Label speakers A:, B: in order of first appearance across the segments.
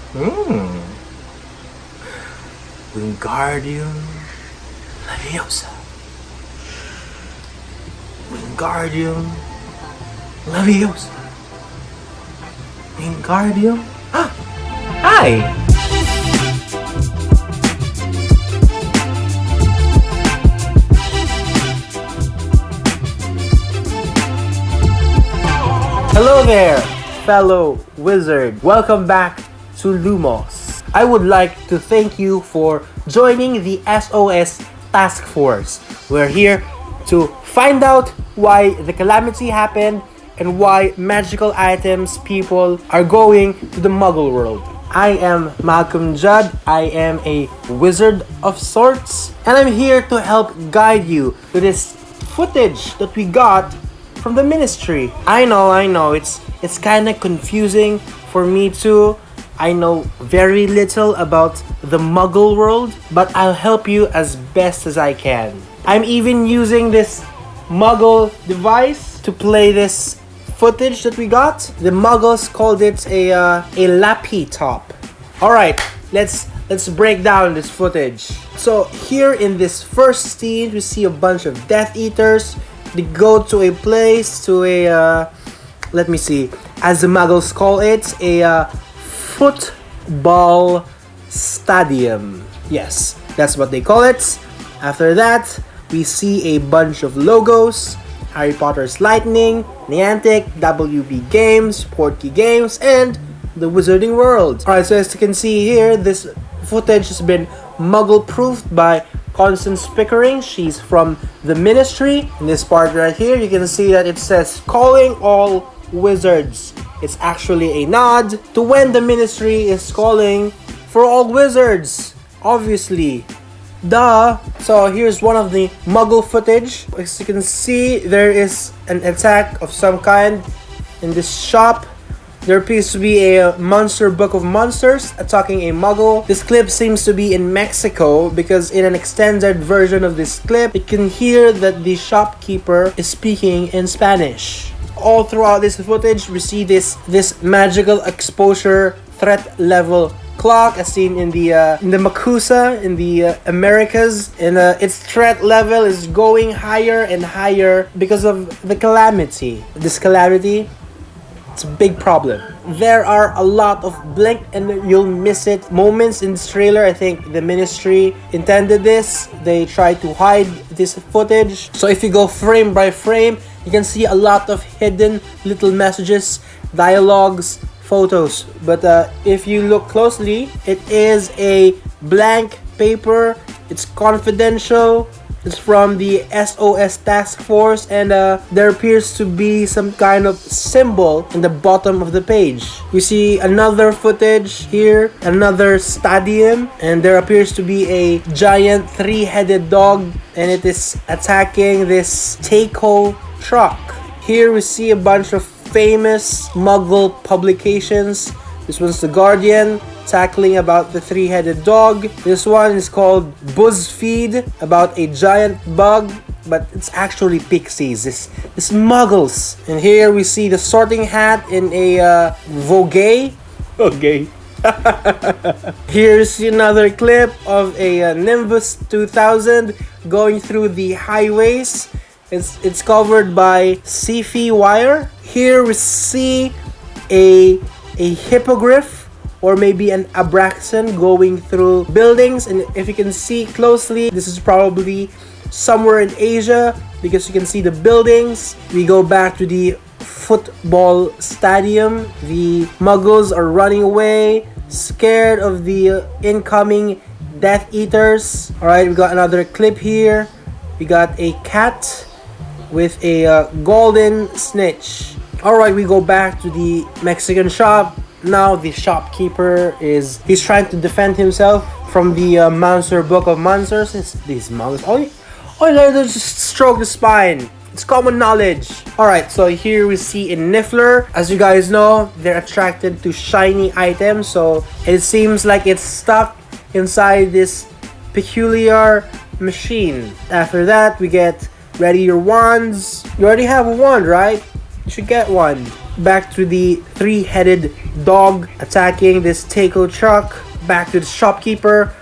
A: Hmm. Wingardium Leviosa. Wingardium Leviosa. Wingardium. Ah! Hi! Hello there, fellow wizard. Welcome back to Lumos. I would like to thank you for joining the SOS Task Force. We're here to find out why the calamity happened and why magical items people are going to the Muggle world. I am Malcolm Judd. I am a wizard of sorts, and I'm here to help guide you to this footage that we got from the ministry. I know, it's kind of confusing for me too. I know very little about the Muggle world, but I'll help you as best as I can. I'm even using this Muggle device to play this footage that we got. The Muggles called it a lappy top. All right, let's break down this footage. So here in this first scene, we see a bunch of Death Eaters. They go to a place, to a, let me see, as the Muggles call it, a football stadium. Yes, that's what they call it. After that, we see a bunch of logos: Harry Potter's Lightning, Niantic, WB Games, Portkey Games, and the Wizarding World. Alright, so as you can see here, this footage has been Muggle-proofed by Constance Pickering. She's from the ministry. In this part right here, you can see that it says calling all wizards. It's actually a nod to when the ministry is calling for all wizards. Obviously. Duh. So here's one of the Muggle footage. As you can see, there is an attack of some kind in this shop. There appears to be a monster book of monsters attacking a Muggle. This clip seems to be in Mexico because in an extended version of this clip, you can hear that the shopkeeper is speaking in Spanish. All throughout this footage, we see this magical exposure threat level clock as seen in the Makusa in the Americas, and its threat level is going higher and higher because of the calamity. This calamity, it's a big problem. There are a lot of blink and you'll miss it moments in this trailer. I think the ministry intended this. They tried to hide this footage. So if you go frame by frame, you can see a lot of hidden little messages, dialogues, photos. But if you look closely, it is a blank paper. It's confidential. It's from the SOS Task Force, and there appears to be some kind of symbol in the bottom of the page. We see another footage here, another stadium, and there appears to be a giant three-headed dog, and it is attacking this Takeo truck. Here we see a bunch of famous Muggle publications. This one's The Guardian, tackling about the three-headed dog. This one is called BuzzFeed, about a giant bug, but it's actually pixies. This Muggles. And here we see the Sorting Hat in a Vogue. Okay. Here's another clip of a Nimbus 2000 going through the highways. It's covered by sci-fi wire. Here we see a hippogriff or maybe an abraxan going through buildings, and if you can see closely, this is probably somewhere in Asia because you can see the buildings. We go back to the football stadium. The Muggles are running away, scared of the incoming Death Eaters. Alright, we got another clip here. We got a cat with a golden snitch. Alright, we go back to the Mexican shop. Now the shopkeeper he's trying to defend himself from the monster book of monsters. It's these Muggles. All you gotta do is just stroke the spine. It's common knowledge. Alright, so here we see a Niffler. As you guys know, they're attracted to shiny items, so it seems like it's stuck inside this peculiar machine. After that, we get ready your wands. You already have a wand, right? should get one. Back to the three-headed dog attacking this taco truck. Back to the shopkeeper.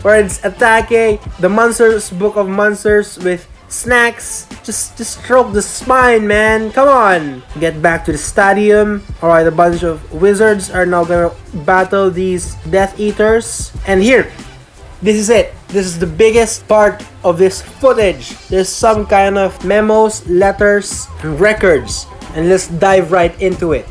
A: Where it's attacking the monsters, book of monsters with snacks. Just stroke the spine, man. Come on. Get back to the stadium. Alright, a bunch of wizards are now gonna battle these Death Eaters. And here, this is it. This is the biggest part of this footage. There's some kind of memos, letters, and records. And let's dive right into it.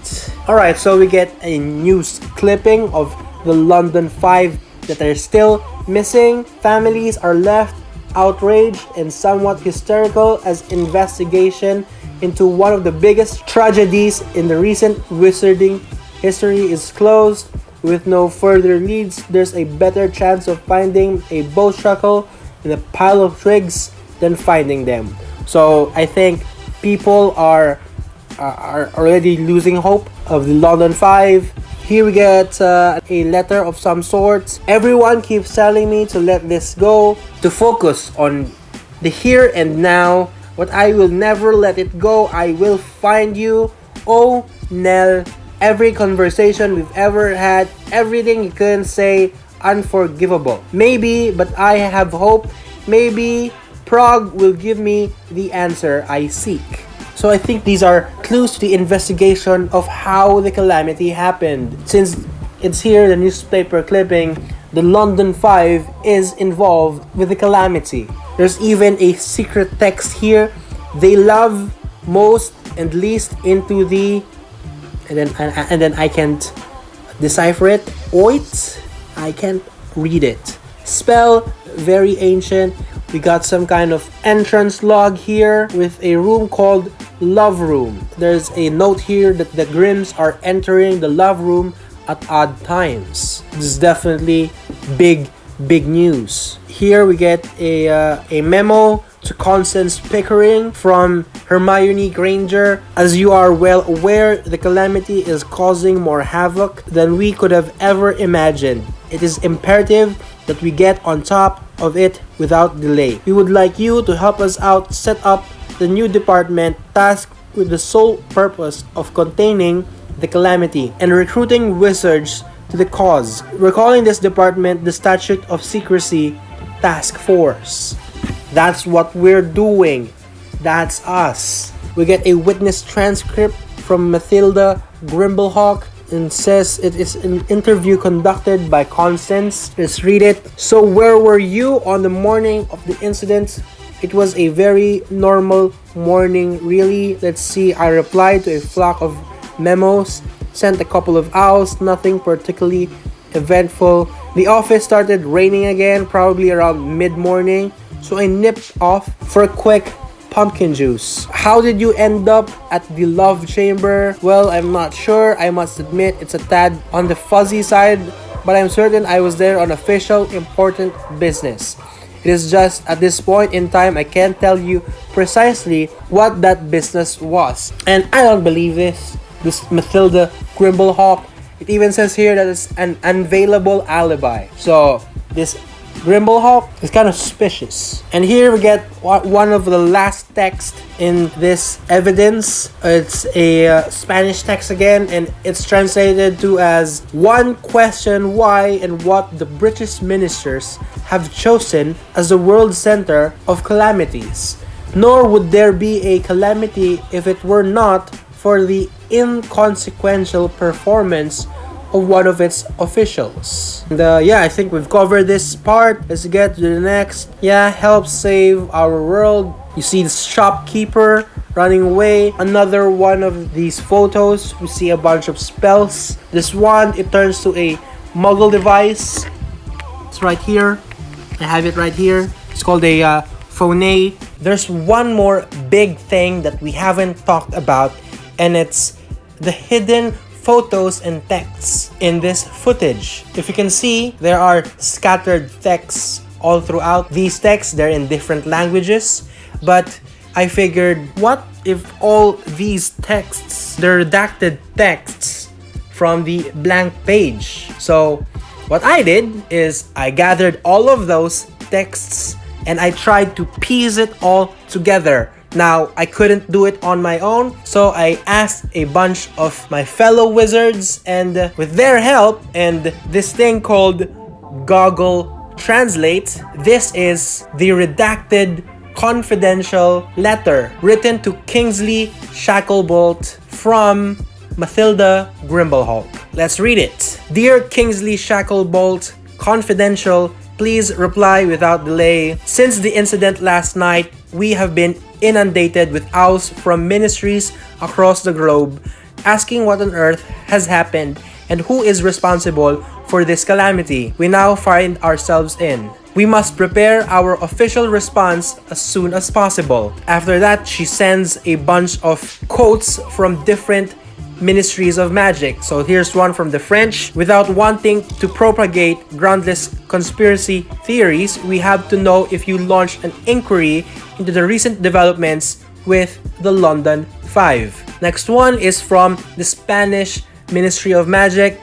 A: Alright, so we get a news clipping of the London 5 that are still missing. Families are left outraged and somewhat hysterical as investigation into one of the biggest tragedies in the recent wizarding history is closed. With no further leads, there's a better chance of finding a bowstruckle in a pile of twigs than finding them. So I think people are already losing hope of the London 5. Here we get a letter of some sort. Everyone keeps telling me to let this go, to focus on the here and now. But I will never let it go. I will find you. Oh, Nell. Every conversation we've ever had, everything you couldn't say, unforgivable. Maybe, but I have hope. Maybe Prague will give me the answer I seek. So I think these are clues to the investigation of how the calamity happened. Since it's here, the newspaper clipping, the London 5 is involved with the calamity. There's even a secret text here. They love most and least into the... And then I can't decipher it. Oit? I can't read it. Spell, very ancient. We got some kind of entrance log here with a room called Love Room. There's a note here that the Grimms are entering the Love Room at odd times. This is definitely big news. Here we get a memo to Constance Pickering from Hermione Granger. As you are well aware, the calamity is causing more havoc than we could have ever imagined. It is imperative that we get on top of it without delay. We would like you to help us out set up the new department tasked with the sole purpose of containing the calamity and recruiting wizards to the cause. We're calling this department the Statute of Secrecy Task Force. That's what we're doing. That's us. We get a witness transcript from Mathilda Grimblehawk and says it is an interview conducted by Constance. Let's read it. So where were you on the morning of the incident? It was a very normal morning, really. Let's see. I replied to a flock of memos, sent a couple of owls, nothing particularly eventful. The office started raining again, probably around mid-morning. So I nipped off for a quick pumpkin juice. How did you end up at the love chamber? Well, I'm not sure. I must admit it's a tad on the fuzzy side, but I'm certain I was there on official, important business. It is just at this point in time I can't tell you precisely what that business was. And I don't believe this Mathilda Grimblehawk. It even says here that it's an unavailable alibi. So this Grimblehawk is kind of suspicious. And here we get one of the last text in this evidence. It's a Spanish text again, and it's translated to as one question why and what the British ministers have chosen as the world center of calamities. Nor would there be a calamity if it were not for the inconsequential performance of one of its officials. And I think we've covered this part. Let's get to the next. Help save our world. You see the shopkeeper running away. Another one of these photos, we see a bunch of spells. This one, it turns to a muggle device. It's right here. I have it right here. It's called a phone. There's one more big thing that we haven't talked about, and it's the hidden photos and texts in this footage. If you can see, there are scattered texts all throughout. These texts, they're in different languages, but I figured, what if all these texts, they're redacted texts from the blank page? So what I did is I gathered all of those texts and I tried to piece it all together Now, I couldn't do it on my own, so I asked a bunch of my fellow wizards, and with their help and this thing called Google Translate, this is the redacted confidential letter written to Kingsley Shacklebolt from Mathilda Grimblehawk. Let's read it. Dear Kingsley Shacklebolt, confidential, please reply without delay. Since the incident last night, we have been inundated with owls from ministries across the globe asking what on earth has happened and who is responsible for this calamity we now find ourselves in. We must prepare our official response as soon as possible. After that, she sends a bunch of quotes from different ministries of magic. So here's one from the French. Without wanting to propagate groundless conspiracy theories, we have to know if you launched an inquiry into the recent developments with the London Five. Next one is from the Spanish Ministry of Magic.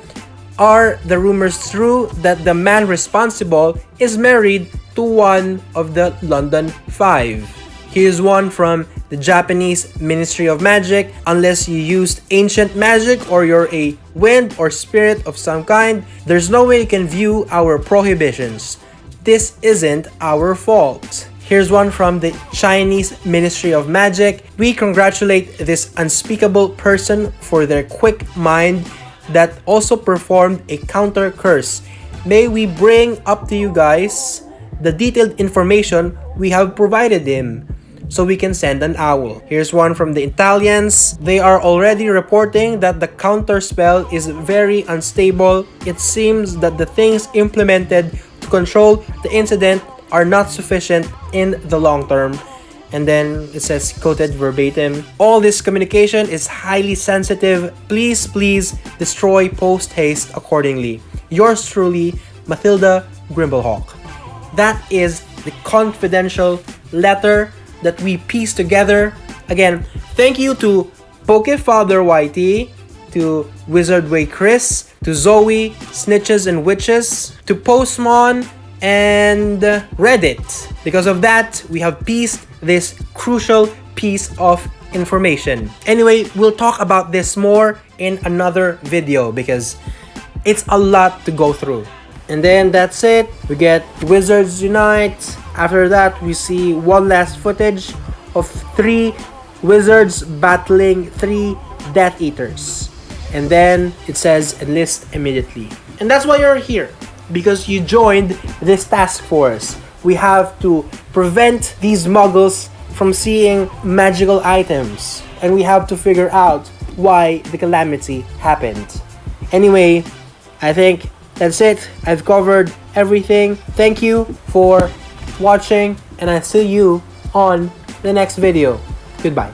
A: Are the rumors true that the man responsible is married to one of the London Five? Here's one from the Japanese Ministry of Magic. Unless you used ancient magic or you're a wind or spirit of some kind, there's no way you can view our prohibitions. This isn't our fault. Here's one from the Chinese Ministry of Magic. We congratulate this unspeakable person for their quick mind that also performed a counter curse. May we bring up to you guys the detailed information we have provided him, so we can send an owl. Here's one from the Italians. They are already reporting that the counter spell is very unstable. It seems that the things implemented to control the incident are not sufficient in the long term. And then it says, quoted verbatim, all this communication is highly sensitive. Please destroy post haste accordingly. Yours truly, Mathilda Grimblehawk. That is the confidential letter that we pieced together. Again, thank you to Pokefather YT, to Wizardway Chris, to Zoe, Snitches and Witches, to Postmon, and Reddit. Because of that, we have pieced this crucial piece of information. Anyway, we'll talk about this more in another video because it's a lot to go through. And then that's it. We get Wizards Unite. After that, we see one last footage of 3 wizards battling 3 Death Eaters. And then it says enlist immediately. And that's why you're here, because you joined this task force. We have to prevent these muggles from seeing magical items, and we have to figure out why the calamity happened. Anyway, I think that's it. I've covered everything. Thank you for watching, and I'll see you on the next video. Goodbye.